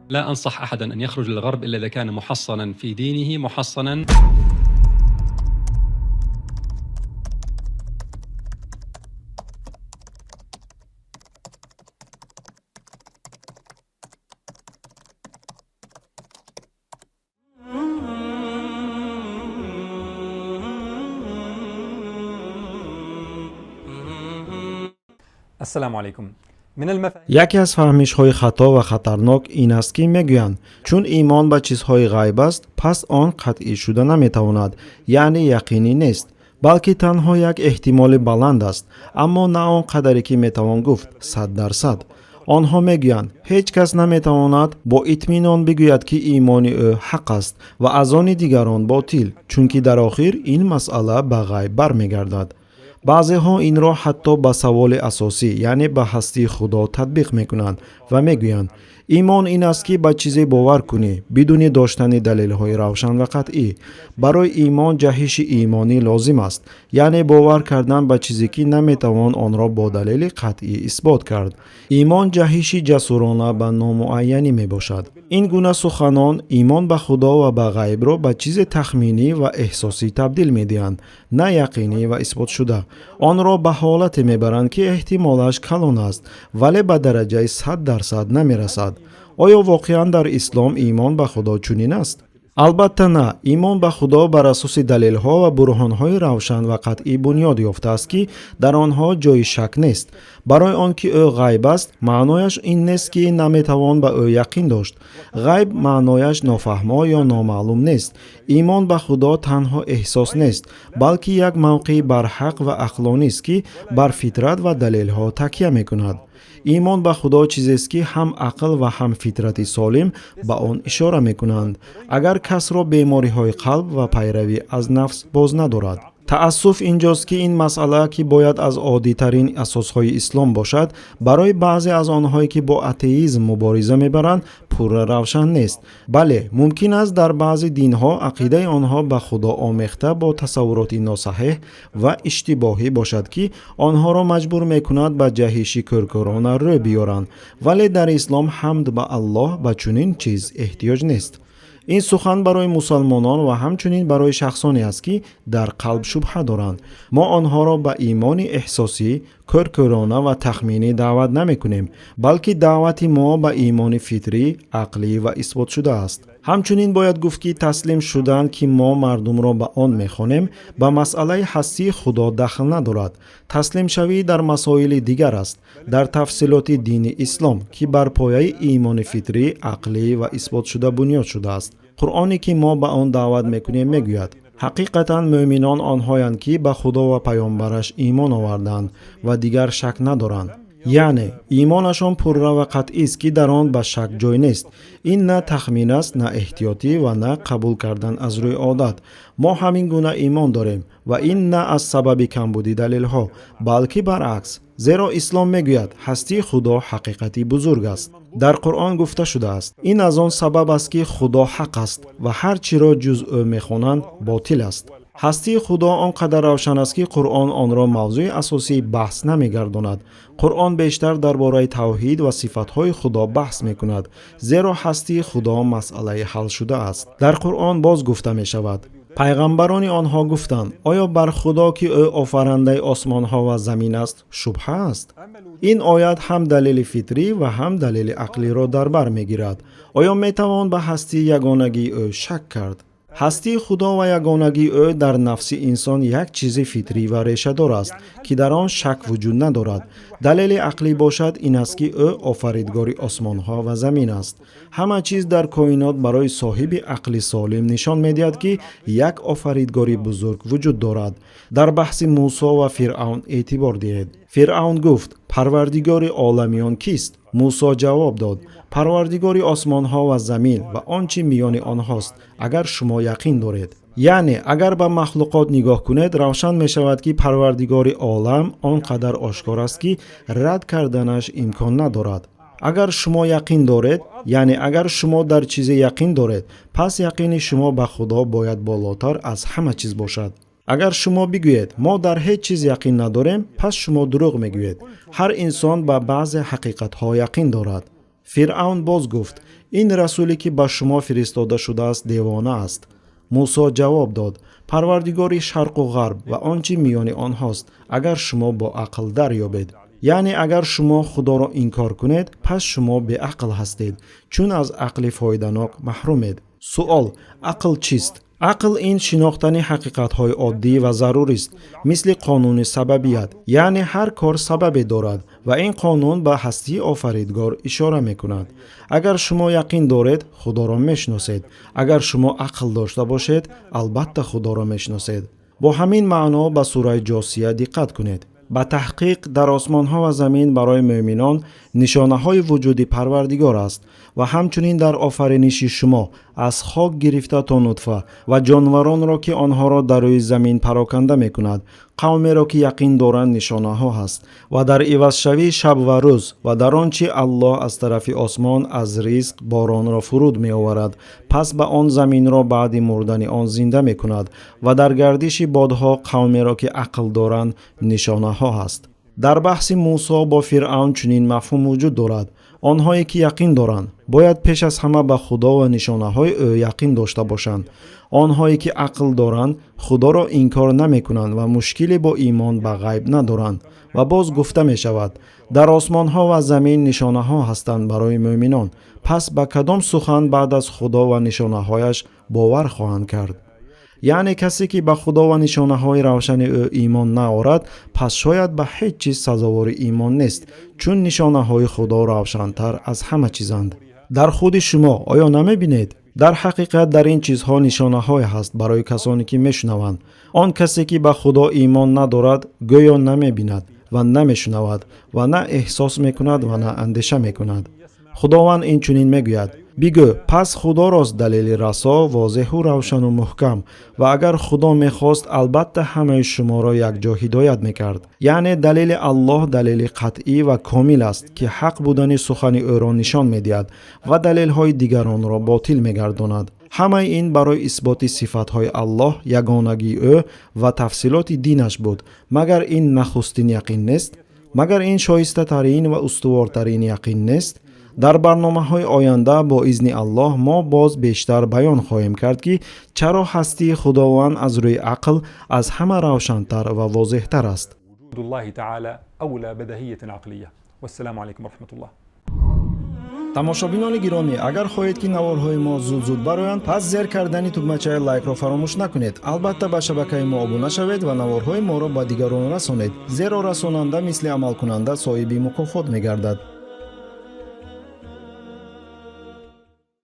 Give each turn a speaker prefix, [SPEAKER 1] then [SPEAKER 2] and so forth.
[SPEAKER 1] لا أنصح أحدًا أن يخرج للغرب إلا إذا كان محصنًا في دينه، محصنًا. السلام عليكم. من المفاهيم
[SPEAKER 2] یکی از فهمیش‌های خطا و خطرناک این است که میگویند چون ایمان به چیزهای غیب است پس آن قطعی شده نمیتواند، یعنی یقینی نیست، بلکه تنها یک احتمال بلند است، اما نه آن قدری که میتوان گفت 100%. آنها میگویند هیچ کس نمیتواند با اطمینان بگوید که ایمان او حق است و از آن دیگران باطل، چون که در آخر این مسئله به غیب برمیگردد. بعضی ها این را حتی به سوال اساسی یعنی به هستی خدا تطبیق میکنند و میگویند ایمان این است که به چیزی باور کنی بدون داشتن دلیل های روشن و قطعی. برای ایمان جهش ایمانی لازم است، یعنی باور کردن به چیزی که نمیتوان آن را با دلیل قطعی اثبات کرد. ایمان جهش جسورانه به نامعینی می باشد. این گونه سخنان ایمان به خدا و به غیب را به چیز تخمینی و احساسی تبدیل می دهند، نه یقینی و اثبات شده. آن را به حالت می برند که احتمالش کلان است ولی به درجه 100% نمی رسد. آیا واقعا در اسلام ایمان به خدا چنین است؟ البته نه. ایمان به خدا بر اساس دلیل ها و برهان های روشن و قطعی بنیاد یافته است که در آنها جای شک نیست. برای آنکه او غیب است معنایش این نیست که نمیتوان به او یقین داشت. غیب معنایش نافهما یا نامعلوم نیست. ایمان به خدا تنها احساس نیست، بلکه یک موقع بر حق و عقلانی است که بر فطرت و دلیل ها تکیه میکند. ایمان به خدا چیزی است که هم عقل و هم فطرت سالم به آن اشاره میکنند. اگر کس را بیماری های قلب و پیروی از نفس باز ندارد. تأسف اینجاست که این مسئله که باید از عادی ترین اساسهای اسلام باشد برای بعضی از آنهایی که با اتئیسم مبارزه میبرند پور روشن نیست. بله، ممکن است در بعضی دینها عقیده آنها به خدا آمیخته با تصورات ناصحیح و اشتباهی باشد که آنها را مجبور میکند به جهش کرکرانه رو بیارند، ولی در اسلام حمد به الله به چنین چیز احتیاج نیست. این سخن برای مسلمانان و همچنین برای شخصانی است که در قلب شبهه دارند. ما آنها را به ایمان احساسی، کرکرانه و تخمینی دعوت نمی کنیم، بلکه دعوت ما به ایمان فطری، عقلی و اثبات شده است. همچنین باید گفت که تسلیم شدن که ما مردم را به آن میخوانیم به مسئله هستی خدا دخل ندارد. تسلیم شوی در مسائل دیگر است، در تفصیلات دین اسلام که بر پایه ایمان فطری، عقلی و اثبات شده بنیاد شده است. قرآنی که ما به آن دعوت میکنیم میگوید حقیقتا مؤمنان آنهایند که به خدا و پیامبرش ایمان آوردند و دیگر شک ندارند. یعنی ایمانشان پرره و قطعی است که در آن به شک جای نیست. این نه تخمین است، نه احتیاطی و نه قبول کردن از روی عادت. ما همین گونه ایمان داریم و این نه از سبب کمبودی دلیل ها، بلکه برعکس. زیرا اسلام میگوید هستی خدا حقیقتی بزرگ است. در قرآن گفته شده است این از آن سبب است که خدا حق است و هر چی را جز او میخوانند باطل است. هستی خدا آنقدر روشن است که قرآن آن را موضوع اساسی بحث نمیگرداند. قرآن بیشتر درباره توحید و صفاتهای خدا بحث میکند، زیرا هستی خدا مسئله حل شده است. در قرآن باز گفته می شود پیغمبران آنها گفتند آیا بر خدا که او آفرینده آسمان ها و زمین است شبهه است؟ این آیت هم دلیل فطری و هم دلیل عقلی را در بر میگیرد. آیا میتوان به هستی یگانگی او شک کرد؟ هستی خدا و یگانگی او در نفس انسان یک چیز فطری و ریشه دار است که در آن شک وجود ندارد. دلیل عقلی باشد این است که او آفریدگار آسمان ها و زمین است. همه چیز در کائنات برای صاحب عقل سالم نشان میدهد که یک آفریدگاری بزرگ وجود دارد. در بحث موسی و فرعون اعتبار دهید. فرعون گفت پروردگار عالمیان کیست؟ موسی جواب داد پروردگار آسمان ها و زمین و آنچه میان آنهاست، اگر شما یقین دارید. یعنی اگر به مخلوقات نگاه کنید روشن می شود که پروردگار عالم آنقدر آشکار است که رد کردنش امکان ندارد. اگر شما یقین دارید، یعنی اگر شما در چیزی یقین دارید، پس یقین شما به خدا باید بالاتر از همه چیز باشد. агар шумо бигӯед мо дар ҳеҷ чиз яқин надорем, пас шумо дурӯғ мегӯед. ҳар инсон ба баъзе ҳақиқатҳо яқин дорад. фиръавн боз гуфт: ин расуле ки ба шумо фиристода шудааст девона аст. мусо ҷавоб дод: парвардигори шарқу ғарб ва он чи миёни онҳост, агар шумо бо ақл дарёбед. яъне агар шумо худоро инкор кунед, пас шумо беақл ҳастед, чун аз ақли фоиданок маҳрумед. суол: ақл чист? ақл ин шинохтани ҳақиқатҳои оддӣ ва зарурист, мисли қонуни сабабият, яъне ҳар кор сабабе дорад ва ин қонун ба ҳастии офаридгор ишора мекунад. агар шумо яқин доред, худоро мешиносед. агар шумо ақл дошта бошед, албатта худоро мешиносед. бо ҳамин маъно ба сураи ҷосия диққат кунед. ба таҳқиқ дар осмонҳо ва замин барои муъминон нишонаҳои вуҷуди парвардигор аст ва ҳамчунин дар офариниши шумо аз хок гирифта то нутфа ва ҷонваронро ки онҳоро дар рӯи замин пароканда мекунад, қавмеро ки яқин доранд нишонаҳо ҳаст ва дар ивазшавии шаб ва рӯз ва дар он чи Аллоҳ аз тарафи осмон аз ризқ боронро фуруд меоварад, пас ба он заминро баъди мурдани он зинда мекунад ва дар гардиши бодҳо қавмеро ки ақл доранд нишонаҳо ҳаст. дар баҳси мусо бо фиръавн чунин мафҳум вуҷуд дорад: онҳое ки яқин доранд бояд пеш аз ҳама ба худо ва нишонаҳои ӯ яқин дошта бошанд. онҳое ки ақл доранд худоро инкор намекунанд ва мушкиле бо имон ба ғайб надоранд. ва боз гуфта мешавад: дар осмонҳо ва замин нишонаҳо ҳастанд барои муъминон, пас ба кадом сухан баъд аз худо ва нишонаҳояш бовар хоҳанд кард? яъне касе ки ба худо ва нишонаҳои равшани ӯ имон наорад, пас шояд ба ҳеҷ чиз сазовори имон нест, чун нишонаҳои худо равшантар аз ҳама чизанд. дар худи шумо оё намебинед? дар ҳақиқат дар ин чизҳо нишонаҳое ҳаст барои касоне ки мешунаванд. он касе ки ба худо имон надорад, гӯё намебинад ва намешунавад ва на эҳсос мекунад ва на андеша мекунад. худованд инчунин мегӯяд: бигӯ, пас худо рост далели расо, возеҳу равшану муҳкам, ва агар худо мехост албатта ҳамаи шуморо якҷо ҳидоят мекард. яъне далели Аллоҳ далели қатъӣ ва комил аст ки ҳақ будани сухани ӯро нишон медиҳад ва далелҳои дигаронро ботил мегардонад. ҳамаи ин барои исботи сифатҳои Аллоҳ, ягонагии ӯ ва тафсилоти динаш буд. магар ин нахустин яқин нест? магар ин шоистатарин ва устувортарин яқин нест? дар барномаҳои оянда бо изни Аллоҳ мо боз бештар баён хоҳем кард ки чаро ҳастии худованд аз рӯи ақл аз ҳама равшантар ва возеҳтар аст.
[SPEAKER 3] الله تعالى أولى بدهية عقلية. والسلام عليكم ورحمة الله.
[SPEAKER 2] тамошобинони гиромӣ, агар хоҳед ки наворҳои мо зуд бароянд, пас зер кардани тугмачаи лайкро фаромӯш накунед. албатта ба шабакаи мо обуна шавед ва наворҳои моро ба дигарон расонед, зеро расонанда мисли амалкунанда соҳиби мукофот мегардад.